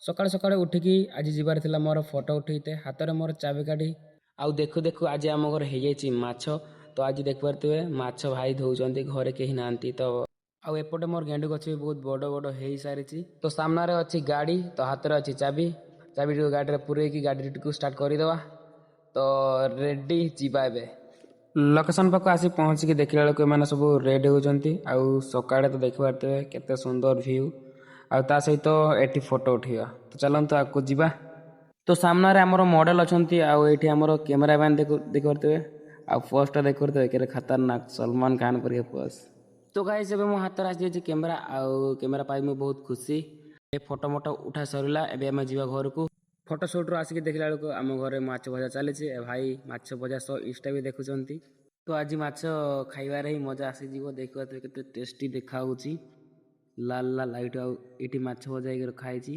ସକାଳୁ ସକାଳୁ ଉଠିକି ଆଜି ଯିବାର ଥିଲା ମୋର ଫଟୋ ଉଠେଇତେ, ହାତରେ ମୋର ଚାବିକାଠି। ଆଉ ଦେଖୁ ଦେଖୁ ଆଜି ଆମ ଘରେ ହେଇଯାଇଛି ମାଛ। ତ ଆଜି ଦେଖିପାରୁଥିବେ ମାଛ ଭାଇ ଧଉଛନ୍ତି, ଘରେ କେହି ନାହାନ୍ତି ତ। ଆଉ ଏପଟେ ମୋର ଗେଣ୍ଡୁ ଗଛ ବି ବହୁତ ବଡ଼ ବଡ଼ ହେଇସାରିଛି। ତ ସାମ୍ନାରେ ଅଛି ଗାଡ଼ି, ତ ହାତରେ ଅଛି ଚାବି। ଚାବିଟିକୁ ଗାଡ଼ିରେ ପୁରେଇକି ଗାଡ଼ିଟିକୁ ଷ୍ଟାର୍ଟ କରିଦେବା। ତ ରେଡ଼ି ଯିବା ଏବେ। ଲୋକେସନ୍ ପାଖକୁ ଆସି ପହଞ୍ଚିକି ଦେଖିଲା ବେଳକୁ ଏମାନେ ସବୁ ରେଡ଼ି ହେଉଛନ୍ତି। ଆଉ ସକାଳେ ତ ଦେଖିପାରୁଥିବେ କେତେ ସୁନ୍ଦର ଭ୍ୟୁ, ଆଉ ତା ସହିତ ଏଠି ଫଟୋ ଉଠେଇବା। ତ ଚାଲନ୍ତୁ ଆଗକୁ ଯିବା। ତ ସାମ୍ନାରେ ଆମର ମଡ଼େଲ ଅଛନ୍ତି, ଆଉ ଏଇଠି ଆମର କ୍ୟାମେରାମ୍ୟାନ୍ ଦେଖିପାରୁଥିବେ। ଆଉ ପୋଜ୍ଟା ଦେଖିପାରୁଥିବେ କେତେ ଖତରନାକ, ସଲମାନ ଖାନ ପରିକା ପୋଜ୍। ତ ଗାଇସ୍ ଏବେ ମୋ ହାତରେ ଆସିଯାଇଛି କ୍ୟାମେରା, ଆଉ କ୍ୟାମେରା ପାଇ ମୁଁ ବହୁତ ଖୁସି। ଏ ଫଟୋ ଉଠା ସରିଲା, ଏବେ ଆମେ ଯିବା ଘରକୁ। ଫଟୋ ସୁଟ୍ରୁ ଆସିକି ଦେଖିଲା ବେଳକୁ ଆମ ଘରେ ମାଛ ଭଜା ଚାଲିଛି। ଭାଇ ମାଛ ଭଜା ସହ ଇନଷ୍ଟା ବି ଦେଖୁଛନ୍ତି। ତ ଆଜି ମାଛ ଖାଇବାରେ ହିଁ ମଜା ଆସିଯିବ। ଦେଖିପାରୁଥିବେ କେତେ ଟେଷ୍ଟି ଦେଖାହେଉଛି, ଲାଲ ଲାଲ ଲାଇଟ୍। ଆଉ ଏଇଠି ମାଛ ଭଜା ହେଇକି ରଖା ହେଇଛି।